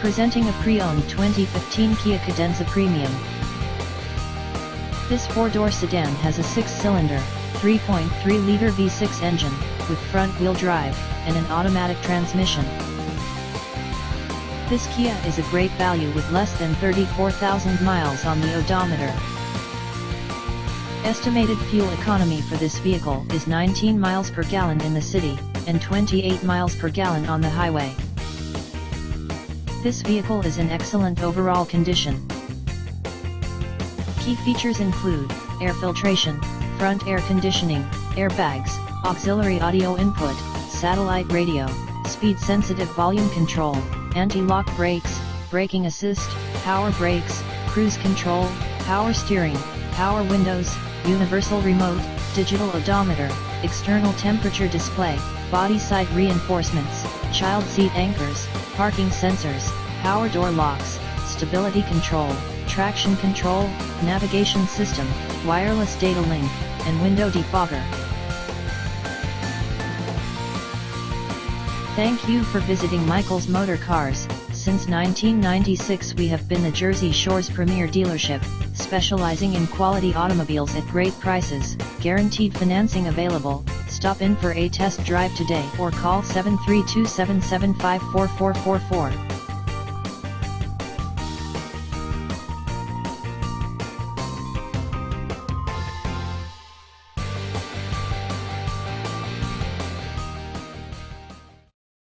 Presenting a pre-owned 2015 Kia Cadenza Premium. This four-door sedan has a six-cylinder, 3.3-liter V6 engine, with front-wheel drive, and an automatic transmission. This Kia is a great value with less than 34,000 miles on the odometer. Estimated fuel economy for this vehicle is 19 miles per gallon in the city, and 28 miles per gallon on the highway. This vehicle is in excellent overall condition. Key features include air filtration, front air conditioning, airbags, auxiliary audio input, satellite radio, speed-sensitive volume control, anti-lock brakes, braking assist, power brakes, cruise control, power steering, power windows, universal remote, digital odometer, external temperature display, body side reinforcements, child seat anchors, parking sensors, power door locks, stability control, traction control, navigation system, wireless data link, and window defogger. Thank you for visiting Michael's Motorcars. Since 1996 we have been the Jersey Shore's premier dealership, specializing in quality automobiles at great prices, guaranteed financing available. Stop in for a test drive today or call 732-775-4444.